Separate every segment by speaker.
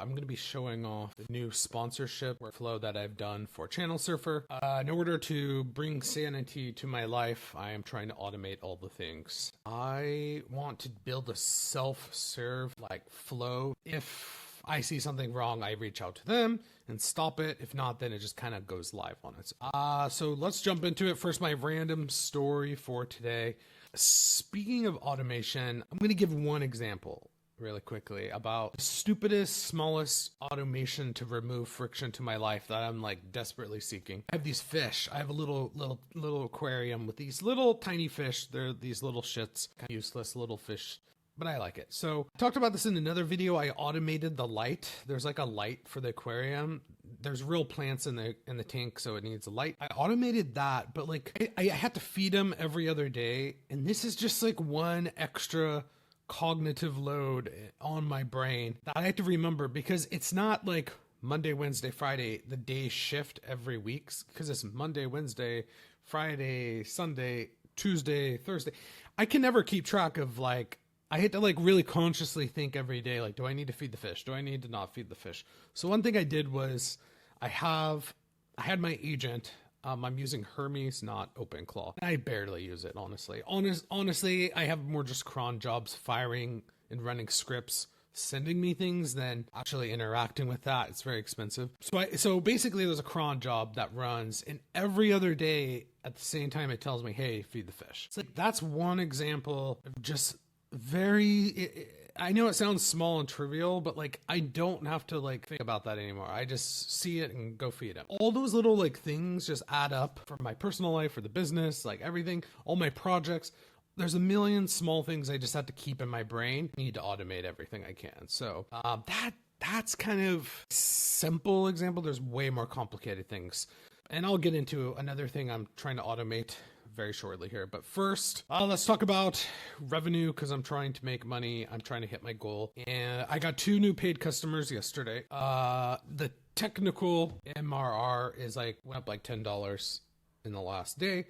Speaker 1: I'm going to be showing off the new sponsorship workflow that I've done for Channel Surfer. In order to bring sanity to my life, I am trying to automate all the things. I want to build a self-serve like flow. If I see something wrong, I reach out to them and stop it. If not, then it just kind of goes live on it. So let's jump into it. First, my random story for today. Speaking of automation, I'm going to give one example really quickly about the stupidest, smallest automation to remove friction to my life that I'm like desperately seeking. I have these fish. I have a little aquarium with these little tiny fish. They're these little shits, kind of useless little fish, but I like it. So I talked about this in another video. I automated the light. There's like a light for the aquarium. There's real plants in the tank, so it needs a light. I automated that, but like I had to feed them every other day, and this is just like one extra cognitive load on my brain that I have to remember, because it's not like Monday, Wednesday, Friday, the day shift every week, because it's Monday, Wednesday, Friday, Sunday, Tuesday, Thursday. I can never keep track of like, I had to like really consciously think every day, like, do I need to feed the fish? Do I need to not feed the fish? So one thing I did was I had my agent. I'm using Hermes, not OpenClaw. I barely use it, honestly. Honestly, I have more just cron jobs firing and running scripts, sending me things than actually interacting with that. It's very expensive. So basically there's a cron job that runs, and every other day at the same time it tells me, hey, feed the fish. It's like, that's one example of just I know it sounds small and trivial, but like I don't have to like think about that anymore. I just see it and go feed it. All those little like things just add up for my personal life, for the business, like everything, all my projects. There's a million small things I just have to keep in my brain. I need to automate everything I can. So that's kind of simple example. There's way more complicated things, and I'll get into another thing I'm trying to automate very shortly here. But first, let's talk about revenue, because I'm trying to make money. I'm trying to hit my goal. And I got 2 new paid customers yesterday. The technical MRR is like went up like $10 in the last day.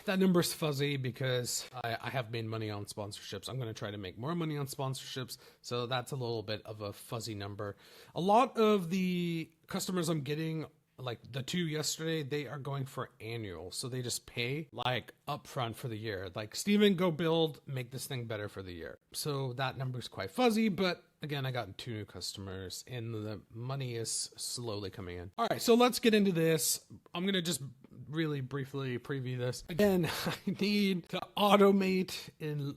Speaker 1: That number's fuzzy because I have made money on sponsorships. I'm going to try to make more money on sponsorships. So that's a little bit of a fuzzy number. A lot of the customers I'm getting, like the 2 yesterday, they are going for annual. So they just pay like upfront for the year. Like, Steven, go build, make this thing better for the year. So that number is quite fuzzy, but again, I got 2 new customers and the money is slowly coming in. All right, so let's get into this. I'm going to just really briefly preview this. Again, I need to automate, and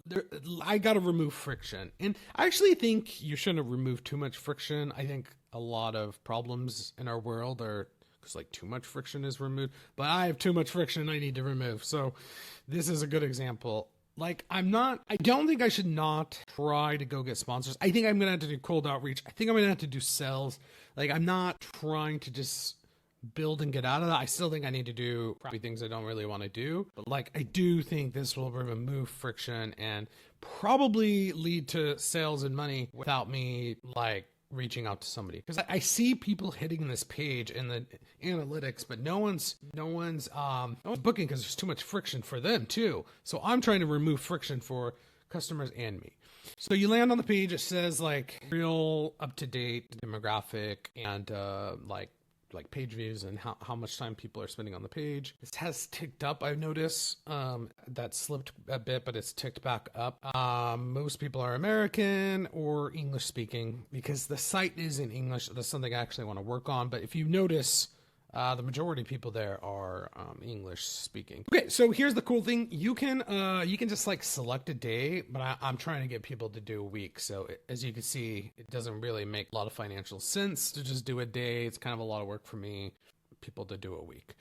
Speaker 1: I got to remove friction. And I actually think you shouldn't remove too much friction. I think a lot of problems in our world are like too much friction is removed, but I have too much friction I need to remove. So this is a good example. Like, I don't think I should not try to go get sponsors. I think I'm going to have to do cold outreach. I think I'm going to have to do sales. Like, I'm not trying to just build and get out of that. I still think I need to do probably things I don't really want to do. But like, I do think this will remove friction and probably lead to sales and money without me like reaching out to somebody, because I see people hitting this page in the analytics, but no one's booking because there's too much friction for them too. So I'm trying to remove friction for customers and me. So you land on the page, it says like real up-to-date demographic and like page views and how much time people are spending on the page. This has ticked up, I've noticed. That slipped a bit, but it's ticked back up. Most people are American or English speaking, because the site is in English. That's something I actually want to work on. But if you notice, the majority of people there are English speaking. Okay, so here's the cool thing. You can just like select a day, but I'm trying to get people to do a week. So as you can see, it doesn't really make a lot of financial sense to just do a day. It's kind of a lot of work for me, people to do a week.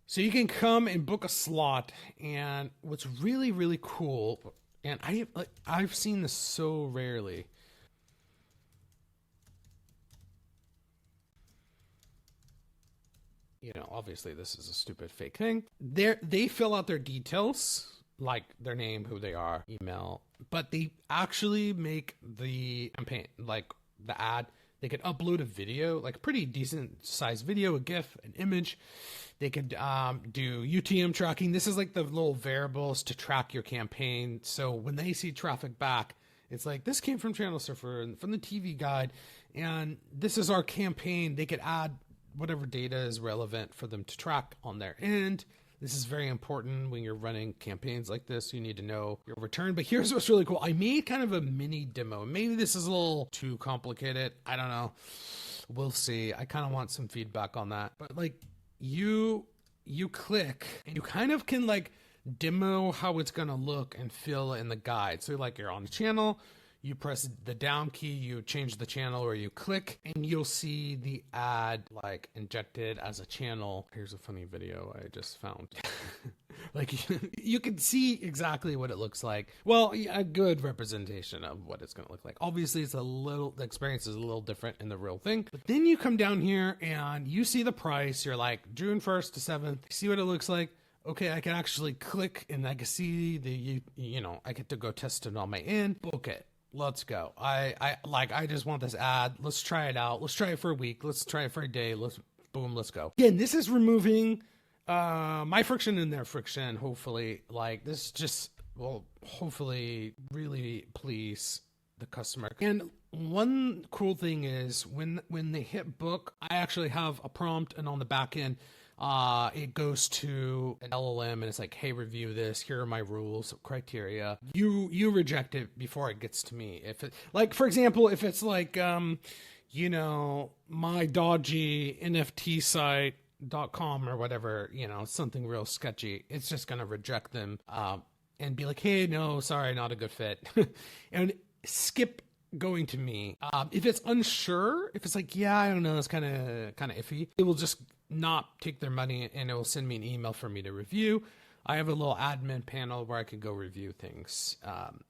Speaker 1: So you can come and book a slot, and what's really, really cool, and I've seen this so rarely. You know, obviously this is a stupid fake thing. They fill out their details, like their name, who they are, email, but they actually make the campaign, like the ad. They could upload a video, like a pretty decent sized video, a GIF, an image. They could do UTM tracking. This is like the little variables to track your campaign. So when they see traffic back, It's like, this came from Channel Surfer and from the TV guide, and this is our campaign. They could add whatever data is relevant for them to track on their end. This is very important when you're running campaigns like this. You need to know your return. But here's what's really cool. I made kind of a mini demo. Maybe this is a little too complicated. I don't know. We'll see. I kind of want some feedback on that. But like you click and you kind of can like demo how it's going to look and feel in the guide. So like you're on the channel, you press the down key, you change the channel, or you click, and you'll see the ad like injected as a channel. Here's a funny video I just found. Like you can see exactly what it looks like. Well, a good representation of what it's going to look like. Obviously, the experience is a little different in the real thing. But then you come down here and you see the price. You're like June 1st to 7th. See what it looks like. Okay, I can actually click and I can see I get to go test it on my end. Book it. Let's go. I just want this ad. Let's try it out. Let's try it for a week. Let's try it for a day. Let's go. Again, this is removing my friction and their friction. Hopefully, like this just will hopefully really please the customer. And one cool thing is when they hit book, I actually have a prompt, and on the back end, it goes to an LLM and it's like, hey, review this. Here are my rules, criteria. You reject it before it gets to me. If it, like, for example, if it's like, my dodgy NFT site.com or whatever, something real sketchy, it's just going to reject them, and be like, hey, no, sorry, not a good fit. And skip going to me. If it's unsure, if it's like, yeah, I don't know, it's kind of iffy, it will just not take their money and it will send me an email for me to review. I have a little admin panel where I could go review things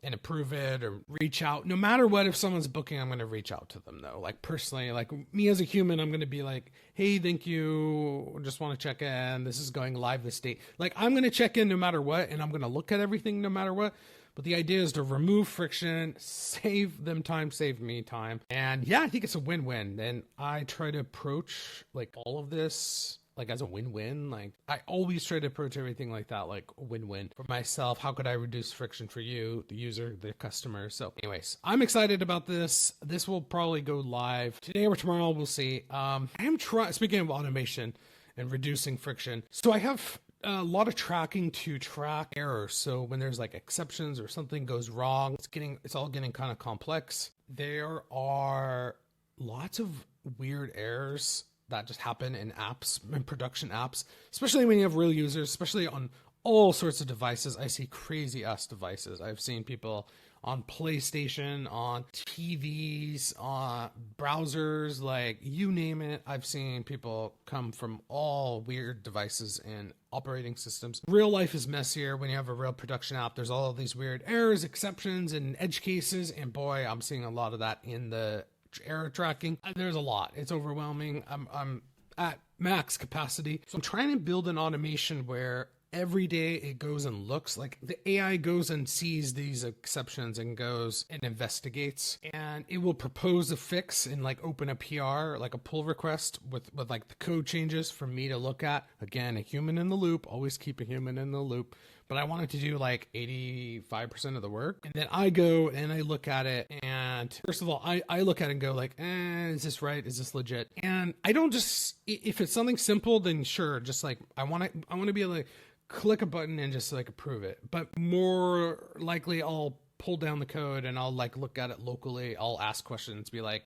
Speaker 1: and approve it or reach out. No matter what, if someone's booking, I'm going to reach out to them though. Like personally, like me as a human, I'm going to be like, hey, thank you. Just want to check in. This is going live this date. Like I'm going to check in no matter what, and I'm going to look at everything no matter what. But the idea is to remove friction, save them time, save me time. And yeah, I think it's a win-win. And I try to approach like all of this like as a win-win. Like I always try to approach everything like that, like a win-win for myself. How could I reduce friction for you, the user, the customer? So anyways, I'm excited about this. This will probably go live today or tomorrow. We'll see. I am speaking of automation and reducing friction. So I have a lot of tracking to track errors. So when there's like exceptions or something goes wrong, it's all getting kind of complex. There are lots of weird errors that just happen in apps, in production apps, especially when you have real users, especially on all sorts of devices. I see crazy ass devices. I've seen people on PlayStation, on TVs, on browsers, like you name it. I've seen people come from all weird devices and operating systems. Real life is messier when you have a real production app. There's all of these weird errors, exceptions, and edge cases. And boy, I'm seeing a lot of that in the error tracking. There's a lot. It's overwhelming. I'm at max capacity. So I'm trying to build an automation where every day it goes and looks, like the AI goes and sees these exceptions and goes and investigates, and it will propose a fix and like open a PR, like a pull request with like the code changes for me to look at. Again, a human in the loop, always keep a human in the loop. But I wanted to do like 85% of the work. And then I go and I look at it. And first of all, I look at it and go like, is this right? Is this legit? And I don't just, if it's something simple, then sure. Just like, I want to be able to click a button and just like approve it. But more likely I'll pull down the code and I'll like look at it locally. I'll ask questions, be like,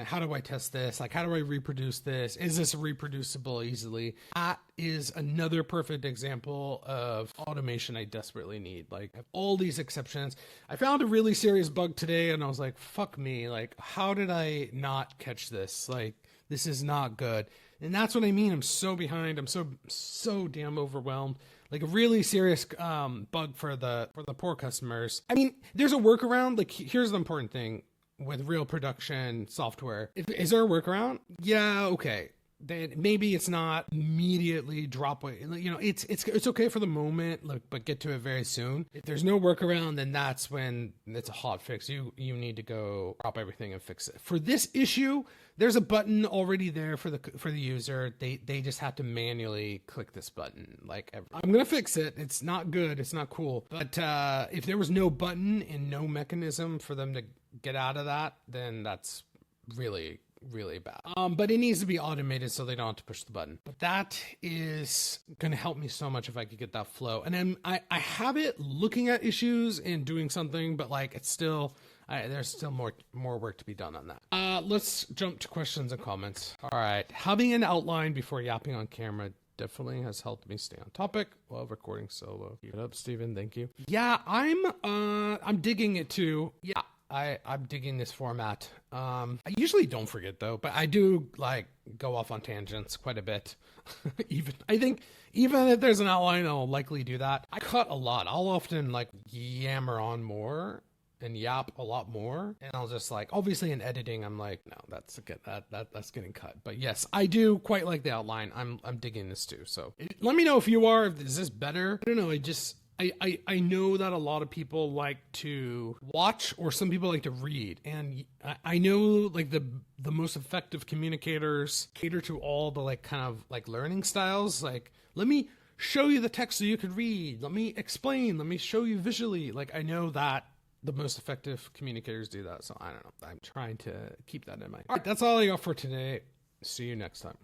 Speaker 1: how do I test this? Like, how do I reproduce this? Is this reproducible easily? That is another perfect example of automation I desperately need. Like, I have all these exceptions. I found a really serious bug today and I was like, fuck me. Like, how did I not catch this? Like, this is not good. And that's what I mean. I'm so behind. I'm so damn overwhelmed. Like a really serious bug for the poor customers. I mean, there's a workaround. Like, here's the important thing with real production software. Is there a workaround? Yeah, okay. then maybe it's not immediately drop weight. You know, it's okay for the moment, look, but get to it very soon. If there's no workaround, then that's when it's a hot fix. You need to go drop everything and fix it. For this issue, there's a button already there for the user. They just have to manually click this button. Like, I'm gonna fix it. It's not good. It's not cool. But if there was no button and no mechanism for them to get out of that, then that's really bad. But it needs to be automated so they don't have to push the button. But that is going to help me so much if I could get that flow. And then I have it looking at issues and doing something, but like it's still, there's still more work to be done on that. Let's jump to questions and comments. All right. Having an outline before yapping on camera definitely has helped me stay on topic while recording solo. Keep it up, Steven. Thank you. Yeah, I'm digging it too. Yeah. I'm digging this format. I usually don't forget though, but I do like go off on tangents quite a bit. I think even if there's an outline, I'll likely do that. I cut a lot. I'll often like yammer on more and yap a lot more. And I'll just like, obviously in editing, I'm like, no, that's getting cut. But yes, I do quite like the outline. I'm digging this too. So let me know if you are, is this better? I don't know. I know that a lot of people like to watch, or some people like to read, and I know like the most effective communicators cater to all the like kind of like learning styles. Like, let me show you the text so you could read. Let me explain. Let me show you visually. Like, I know that the most effective communicators do that. So I don't know. I'm trying to keep that in mind. All right, that's all I got for today. See you next time.